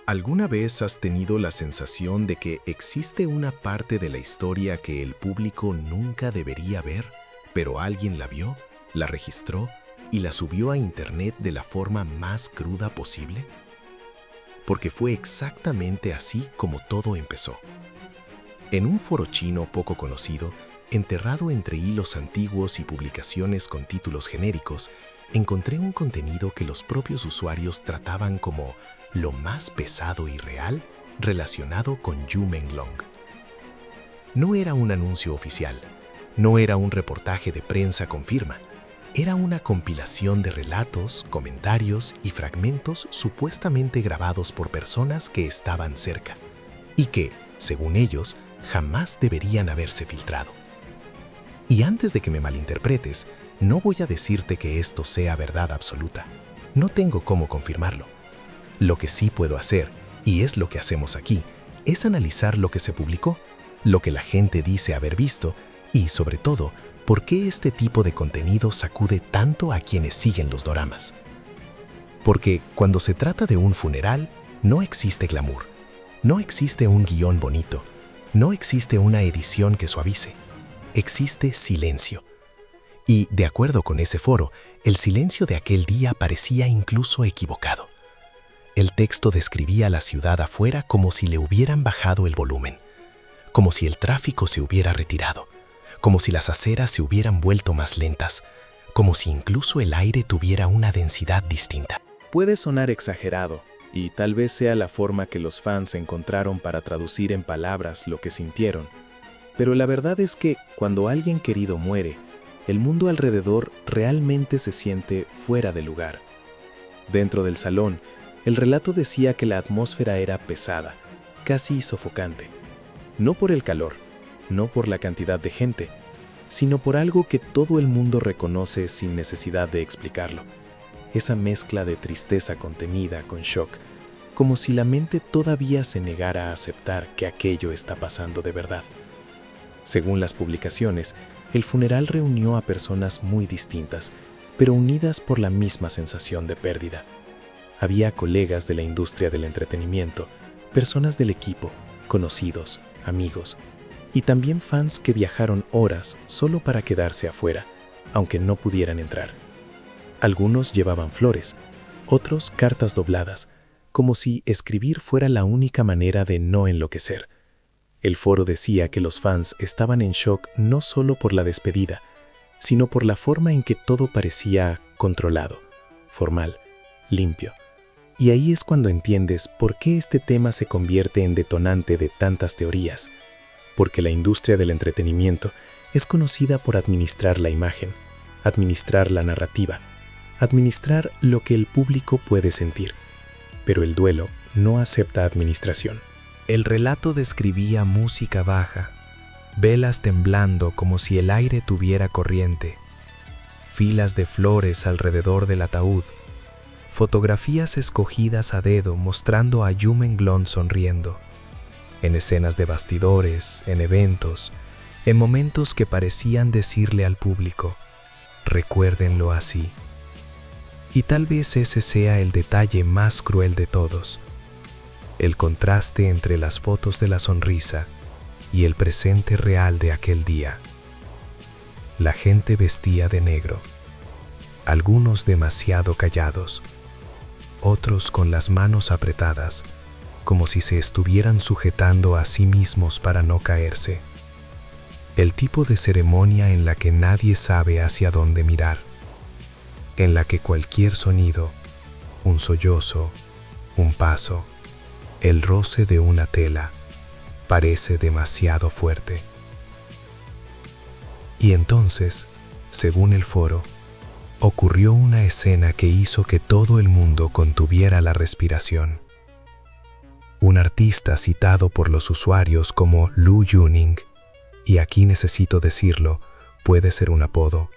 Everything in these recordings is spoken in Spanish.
¿Alguna vez has tenido la sensación de que existe una parte de la historia que el público nunca debería ver, pero alguien la vio, la registró y la subió a internet de la forma más cruda posible? Porque fue exactamente así como todo empezó. En un foro chino poco conocido, enterrado entre hilos antiguos y publicaciones con títulos genéricos, encontré un contenido que los propios usuarios trataban como lo más pesado y real relacionado con Yu Menglong. No era un anuncio oficial, no era un reportaje de prensa con firma, era una compilación de relatos, comentarios y fragmentos supuestamente grabados por personas que estaban cerca y que, según ellos, jamás deberían haberse filtrado. Y antes de que me malinterpretes, no voy a decirte que esto sea verdad absoluta. No tengo cómo confirmarlo. Lo que sí puedo hacer, y es lo que hacemos aquí, es analizar lo que se publicó, lo que la gente dice haber visto y, sobre todo, por qué este tipo de contenido sacude tanto a quienes siguen los doramas. Porque cuando se trata de un funeral, no existe glamour, no existe un guión bonito, no existe una edición que suavice, existe silencio. Y, de acuerdo con ese foro, el silencio de aquel día parecía incluso equivocado. El texto describía la ciudad afuera como si le hubieran bajado el volumen, como si el tráfico se hubiera retirado, como si las aceras se hubieran vuelto más lentas, como si incluso el aire tuviera una densidad distinta. Puede sonar exagerado, y tal vez sea la forma que los fans encontraron para traducir en palabras lo que sintieron, pero la verdad es que cuando alguien querido muere, el mundo alrededor realmente se siente fuera de lugar. Dentro del salón, el relato decía que la atmósfera era pesada, casi sofocante. No por el calor, no por la cantidad de gente, sino por algo que todo el mundo reconoce sin necesidad de explicarlo. Esa mezcla de tristeza contenida con shock, como si la mente todavía se negara a aceptar que aquello está pasando de verdad. Según las publicaciones, el funeral reunió a personas muy distintas, pero unidas por la misma sensación de pérdida. Había colegas de la industria del entretenimiento, personas del equipo, conocidos, amigos, y también fans que viajaron horas solo para quedarse afuera, aunque no pudieran entrar. Algunos llevaban flores, otros cartas dobladas, como si escribir fuera la única manera de no enloquecer. El foro decía que los fans estaban en shock no solo por la despedida, sino por la forma en que todo parecía controlado, formal, limpio. Y ahí es cuando entiendes por qué este tema se convierte en detonante de tantas teorías. Porque la industria del entretenimiento es conocida por administrar la imagen, administrar la narrativa, administrar lo que el público puede sentir. Pero el duelo no acepta administración. El relato describía música baja, velas temblando como si el aire tuviera corriente, filas de flores alrededor del ataúd, fotografías escogidas a dedo mostrando a Yu Menglong sonriendo, en escenas de bastidores, en eventos, en momentos que parecían decirle al público, recuérdenlo así. Y tal vez ese sea el detalle más cruel de todos, el contraste entre las fotos de la sonrisa y el presente real de aquel día. La gente vestía de negro, algunos demasiado callados, otros con las manos apretadas, como si se estuvieran sujetando a sí mismos para no caerse. El tipo de ceremonia en la que nadie sabe hacia dónde mirar, en la que cualquier sonido, un sollozo, un paso, el roce de una tela, parece demasiado fuerte. Y entonces, según el foro, ocurrió una escena que hizo que todo el mundo contuviera la respiración. Un artista citado por los usuarios como Lu Yuning, y aquí necesito decirlo, puede ser un apodo,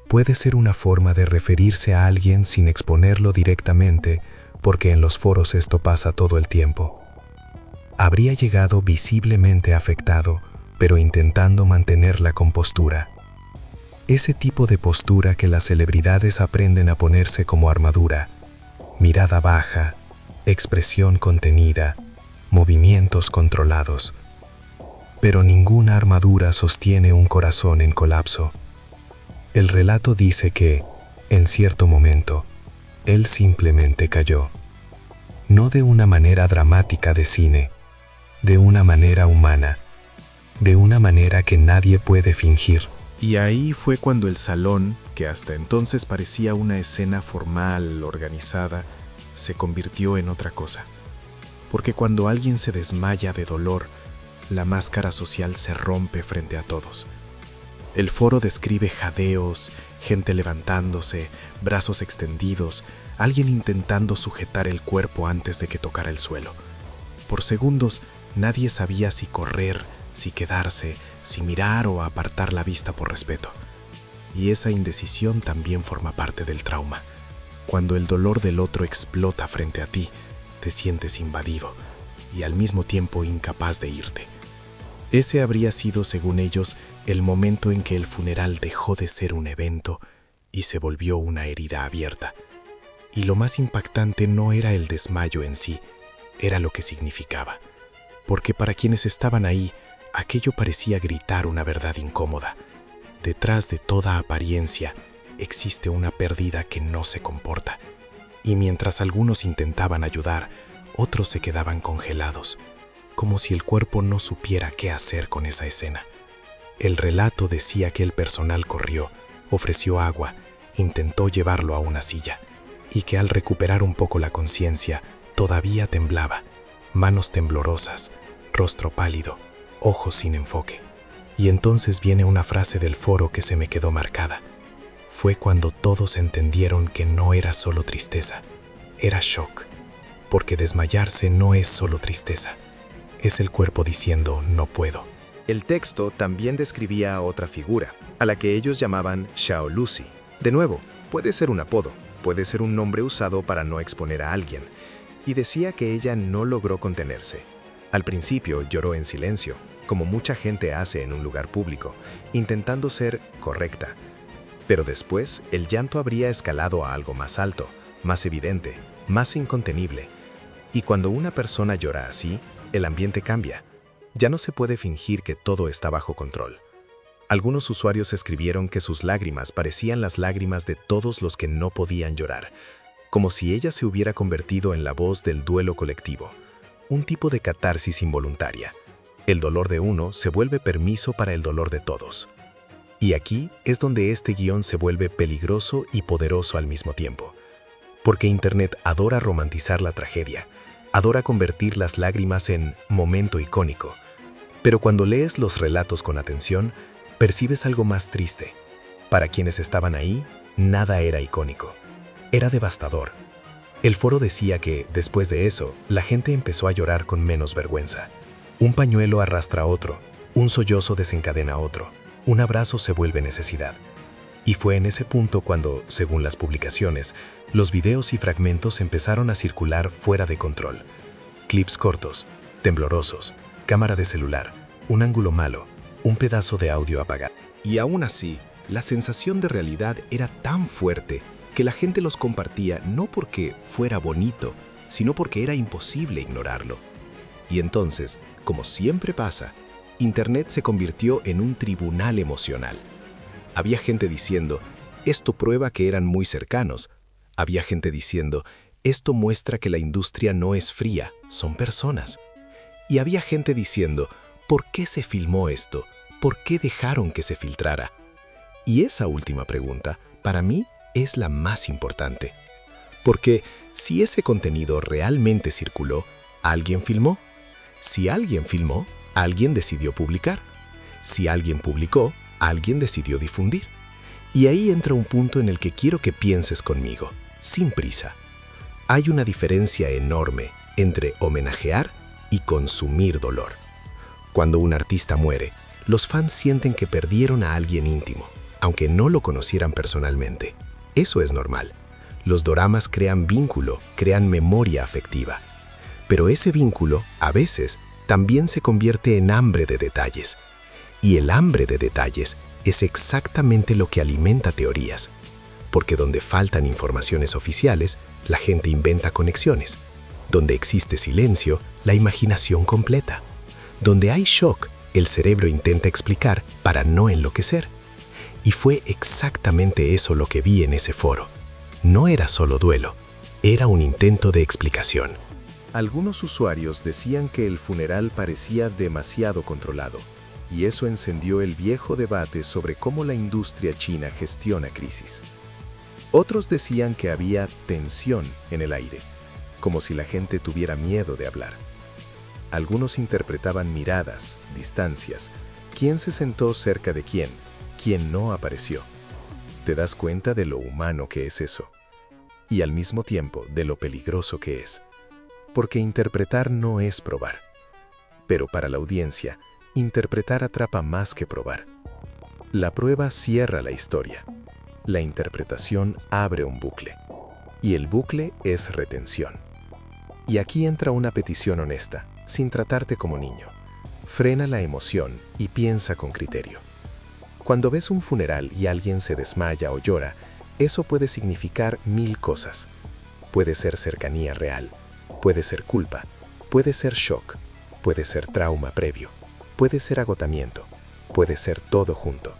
puede ser una forma de referirse a alguien sin exponerlo directamente, porque en los foros esto pasa todo el tiempo. Habría llegado visiblemente afectado, pero intentando mantener la compostura. Ese tipo de postura que las celebridades aprenden a ponerse como armadura, mirada baja, expresión contenida, movimientos controlados. Pero ninguna armadura sostiene un corazón en colapso. El relato dice que, en cierto momento, él simplemente cayó. No de una manera dramática de cine, de una manera humana, de una manera que nadie puede fingir. Y ahí fue cuando el salón, que hasta entonces parecía una escena formal, organizada, se convirtió en otra cosa. Porque cuando alguien se desmaya de dolor, la máscara social se rompe frente a todos. El foro describe jadeos, gente levantándose, brazos extendidos, alguien intentando sujetar el cuerpo antes de que tocara el suelo. Por segundos, nadie sabía si correr, si quedarse, si mirar o apartar la vista por respeto. Y esa indecisión también forma parte del trauma. Cuando el dolor del otro explota frente a ti, te sientes invadido y al mismo tiempo incapaz de irte. Ese habría sido, según ellos, el momento en que el funeral dejó de ser un evento y se volvió una herida abierta. Y lo más impactante no era el desmayo en sí, era lo que significaba. Porque para quienes estaban ahí, aquello parecía gritar una verdad incómoda. Detrás de toda apariencia existe una pérdida que no se comporta. Y mientras algunos intentaban ayudar, otros se quedaban congelados, como si el cuerpo no supiera qué hacer con esa escena. El relato decía que el personal corrió, ofreció agua, intentó llevarlo a una silla, y que al recuperar un poco la conciencia, todavía temblaba, manos temblorosas, rostro pálido, ojos sin enfoque. Y entonces viene una frase del foro que se me quedó marcada. Fue cuando todos entendieron que no era solo tristeza, era shock, porque desmayarse no es solo tristeza, es el cuerpo diciendo no puedo. El texto también describía a otra figura, a la que ellos llamaban Xiao Lucy. De nuevo, puede ser un apodo, puede ser un nombre usado para no exponer a alguien, y decía que ella no logró contenerse. Al principio lloró en silencio, como mucha gente hace en un lugar público, intentando ser correcta. Pero después, el llanto habría escalado a algo más alto, más evidente, más incontenible. Y cuando una persona llora así, el ambiente cambia. Ya no se puede fingir que todo está bajo control. Algunos usuarios escribieron que sus lágrimas parecían las lágrimas de todos los que no podían llorar, como si ella se hubiera convertido en la voz del duelo colectivo, un tipo de catarsis involuntaria. El dolor de uno se vuelve permiso para el dolor de todos. Y aquí es donde este guión se vuelve peligroso y poderoso al mismo tiempo. Porque Internet adora romantizar la tragedia, adora convertir las lágrimas en momento icónico. Pero cuando lees los relatos con atención, percibes algo más triste. Para quienes estaban ahí, nada era icónico. Era devastador. El foro decía que, después de eso, la gente empezó a llorar con menos vergüenza. Un pañuelo arrastra a otro, un sollozo desencadena a otro, un abrazo se vuelve necesidad. Y fue en ese punto cuando, según las publicaciones, los videos y fragmentos empezaron a circular fuera de control. Clips cortos, temblorosos, cámara de celular, un ángulo malo, un pedazo de audio apagado. Y aún así, la sensación de realidad era tan fuerte que la gente los compartía no porque fuera bonito, sino porque era imposible ignorarlo. Y entonces, como siempre pasa, Internet se convirtió en un tribunal emocional. Había gente diciendo, esto prueba que eran muy cercanos. Había gente diciendo, esto muestra que la industria no es fría, son personas. Y había gente diciendo, ¿por qué se filmó esto? ¿Por qué dejaron que se filtrara? Y esa última pregunta, para mí, es la más importante. Porque si ese contenido realmente circuló, alguien filmó. Si alguien filmó, alguien decidió publicar. Si alguien publicó, alguien decidió difundir. Y ahí entra un punto en el que quiero que pienses conmigo, sin prisa. Hay una diferencia enorme entre homenajear y consumir dolor. Cuando un artista muere, los fans sienten que perdieron a alguien íntimo, aunque no lo conocieran personalmente. Eso es normal. Los doramas crean vínculo, crean memoria afectiva. Pero ese vínculo, a veces, también se convierte en hambre de detalles. Y el hambre de detalles es exactamente lo que alimenta teorías. Porque donde faltan informaciones oficiales, la gente inventa conexiones. Donde existe silencio, la imaginación completa. Donde hay shock, el cerebro intenta explicar para no enloquecer. Y fue exactamente eso lo que vi en ese foro. No era solo duelo, era un intento de explicación. Algunos usuarios decían que el funeral parecía demasiado controlado, y eso encendió el viejo debate sobre cómo la industria china gestiona crisis. Otros decían que había tensión en el aire, como si la gente tuviera miedo de hablar. Algunos interpretaban miradas, distancias, quién se sentó cerca de quién no apareció. ¿Te das cuenta de lo humano que es eso? Y al mismo tiempo de lo peligroso que es. Porque interpretar no es probar. Pero para la audiencia, interpretar atrapa más que probar. La prueba cierra la historia. La interpretación abre un bucle. Y el bucle es retención. Y aquí entra una petición honesta, sin tratarte como niño. Frena la emoción y piensa con criterio. Cuando ves un funeral y alguien se desmaya o llora, eso puede significar 1000 cosas. Puede ser cercanía real, puede ser culpa, puede ser shock, puede ser trauma previo, puede ser agotamiento, puede ser todo junto.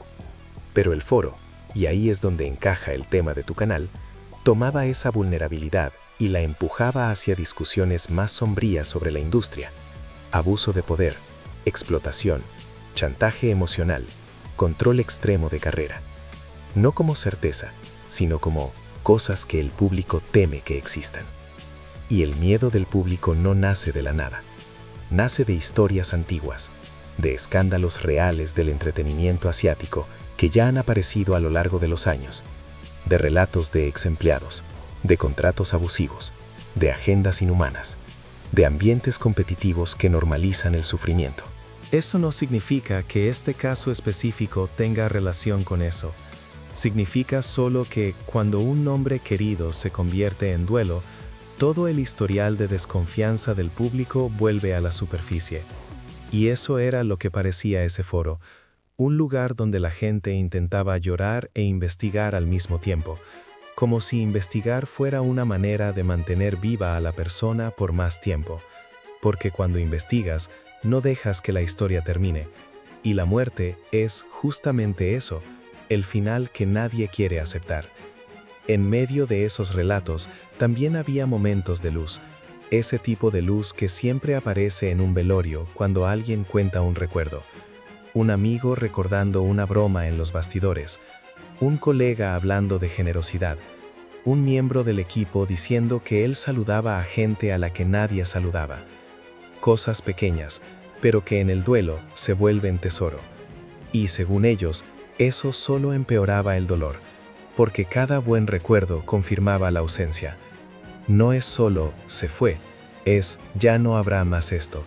Pero el foro, y ahí es donde encaja el tema de tu canal, tomaba esa vulnerabilidad y la empujaba hacia discusiones más sombrías sobre la industria. Abuso de poder, explotación, chantaje emocional, control extremo de carrera. No como certeza, sino como cosas que el público teme que existan. Y el miedo del público no nace de la nada. Nace de historias antiguas, de escándalos reales del entretenimiento asiático que ya han aparecido a lo largo de los años, de relatos de ex empleados, de contratos abusivos, de agendas inhumanas, de ambientes competitivos que normalizan el sufrimiento. Eso no significa que este caso específico tenga relación con eso. Significa solo que cuando un nombre querido se convierte en duelo, todo el historial de desconfianza del público vuelve a la superficie. Y eso era lo que parecía ese foro, un lugar donde la gente intentaba llorar e investigar al mismo tiempo, como si investigar fuera una manera de mantener viva a la persona por más tiempo, porque cuando investigas, no dejas que la historia termine, y la muerte es justamente eso, el final que nadie quiere aceptar. En medio de esos relatos también había momentos de luz, ese tipo de luz que siempre aparece en un velorio cuando alguien cuenta un recuerdo. Un amigo recordando una broma en los bastidores, un colega hablando de generosidad, un miembro del equipo diciendo que él saludaba a gente a la que nadie saludaba. Cosas pequeñas, pero que en el duelo se vuelven tesoro. Y según ellos, eso solo empeoraba el dolor, porque cada buen recuerdo confirmaba la ausencia. No es solo se fue, es ya no habrá más esto.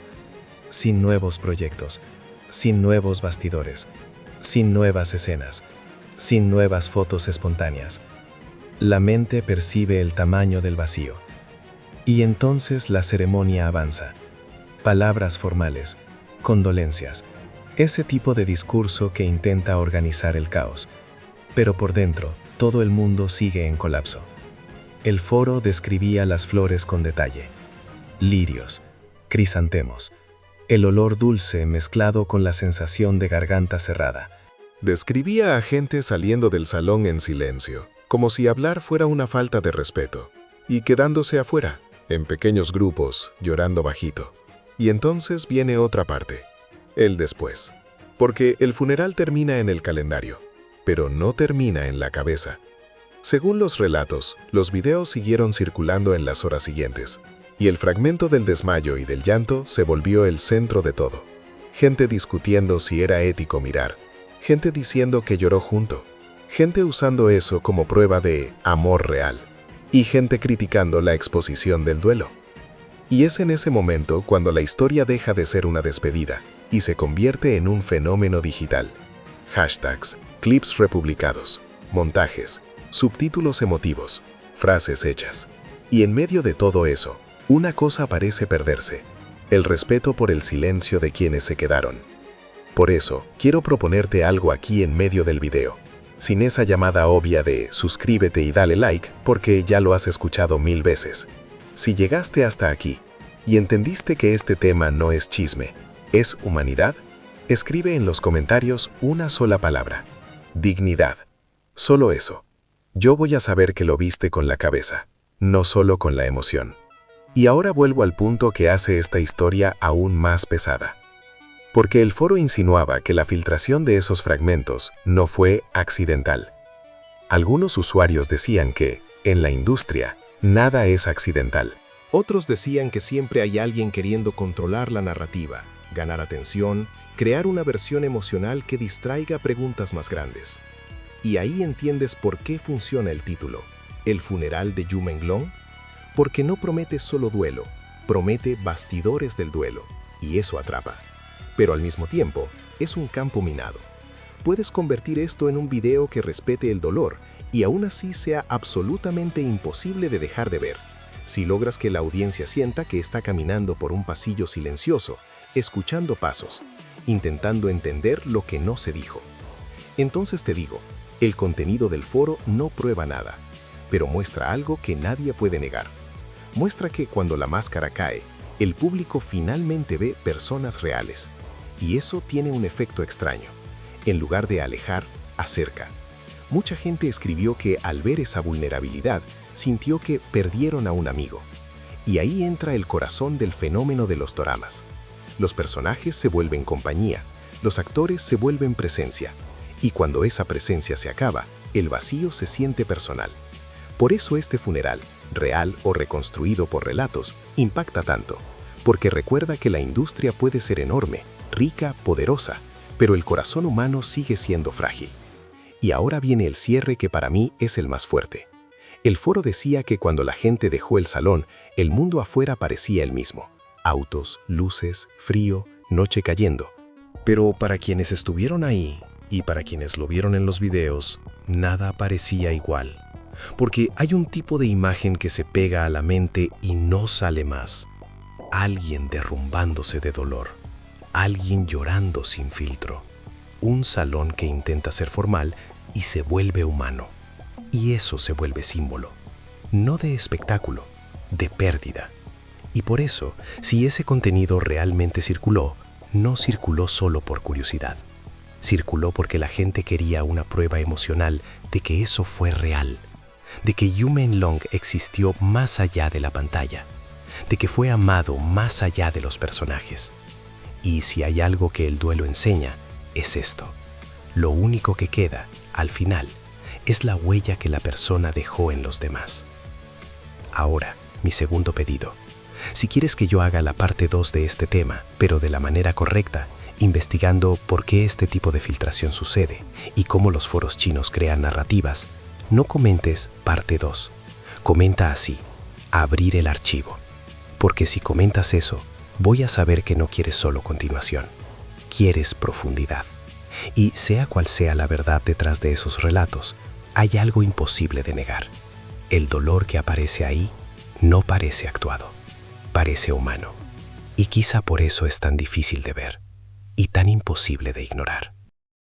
Sin nuevos proyectos, sin nuevos bastidores, sin nuevas escenas, sin nuevas fotos espontáneas. La mente percibe el tamaño del vacío. Y entonces la ceremonia avanza. Palabras formales, condolencias, ese tipo de discurso que intenta organizar el caos. Pero por dentro, todo el mundo sigue en colapso. El foro describía las flores con detalle. Lirios, crisantemos, el olor dulce mezclado con la sensación de garganta cerrada. Describía a gente saliendo del salón en silencio, como si hablar fuera una falta de respeto, y quedándose afuera, en pequeños grupos, llorando bajito. Y entonces viene otra parte, el después, porque el funeral termina en el calendario, pero no termina en la cabeza. Según los relatos, los videos siguieron circulando en las horas siguientes, y el fragmento del desmayo y del llanto se volvió el centro de todo. Gente discutiendo si era ético mirar, gente diciendo que lloró junto, gente usando eso como prueba de amor real, y gente criticando la exposición del duelo. Y es en ese momento cuando la historia deja de ser una despedida y se convierte en un fenómeno digital. Hashtags, clips republicados, montajes, subtítulos emotivos, frases hechas. Y en medio de todo eso, una cosa parece perderse: el respeto por el silencio de quienes se quedaron. Por eso, quiero proponerte algo aquí en medio del video, sin esa llamada obvia de suscríbete y dale like porque ya lo has escuchado 1000 veces. Si llegaste hasta aquí y entendiste que este tema no es chisme, es humanidad, escribe en los comentarios una sola palabra: dignidad. Solo eso. Yo voy a saber que lo viste con la cabeza, no solo con la emoción. Y ahora vuelvo al punto que hace esta historia aún más pesada. Porque el foro insinuaba que la filtración de esos fragmentos no fue accidental. Algunos usuarios decían que, en la industria, nada es accidental. Otros decían que siempre hay alguien queriendo controlar la narrativa, ganar atención, crear una versión emocional que distraiga preguntas más grandes. Y ahí entiendes por qué funciona el título, El funeral de Yumen Long, porque no promete solo duelo, promete bastidores del duelo, y eso atrapa. Pero al mismo tiempo, es un campo minado. Puedes convertir esto en un video que respete el dolor y aún así sea absolutamente imposible de dejar de ver, si logras que la audiencia sienta que está caminando por un pasillo silencioso, escuchando pasos, intentando entender lo que no se dijo. Entonces te digo, el contenido del foro no prueba nada, pero muestra algo que nadie puede negar. Muestra que cuando la máscara cae, el público finalmente ve personas reales. Y eso tiene un efecto extraño. En lugar de alejar, acerca. Mucha gente escribió que al ver esa vulnerabilidad, sintió que perdieron a un amigo. Y ahí entra el corazón del fenómeno de los doramas. Los personajes se vuelven compañía, los actores se vuelven presencia. Y cuando esa presencia se acaba, el vacío se siente personal. Por eso este funeral, real o reconstruido por relatos, impacta tanto. Porque recuerda que la industria puede ser enorme, rica, poderosa, pero el corazón humano sigue siendo frágil. Y ahora viene el cierre que para mí es el más fuerte. El foro decía que cuando la gente dejó el salón, el mundo afuera parecía el mismo. Autos, luces, frío, noche cayendo. Pero para quienes estuvieron ahí y para quienes lo vieron en los videos, nada parecía igual. Porque hay un tipo de imagen que se pega a la mente y no sale más. Alguien derrumbándose de dolor. Alguien llorando sin filtro. Un salón que intenta ser formal y se vuelve humano. Y eso se vuelve símbolo. No de espectáculo, de pérdida. Y por eso, si ese contenido realmente circuló, no circuló solo por curiosidad. Circuló porque la gente quería una prueba emocional de que eso fue real. De que Yumen Long existió más allá de la pantalla. De que fue amado más allá de los personajes. Y si hay algo que el duelo enseña, es esto. Lo único que queda, al final, es la huella que la persona dejó en los demás. Ahora, mi segundo pedido. Si quieres que yo haga la parte 2 de este tema, pero de la manera correcta, investigando por qué este tipo de filtración sucede y cómo los foros chinos crean narrativas, no comentes parte 2. Comenta así, abrir el archivo. Porque si comentas eso, voy a saber que no quieres solo continuación, quieres profundidad. Y sea cual sea la verdad detrás de esos relatos, hay algo imposible de negar. El dolor que aparece ahí no parece actuado, parece humano. Y quizá por eso es tan difícil de ver y tan imposible de ignorar.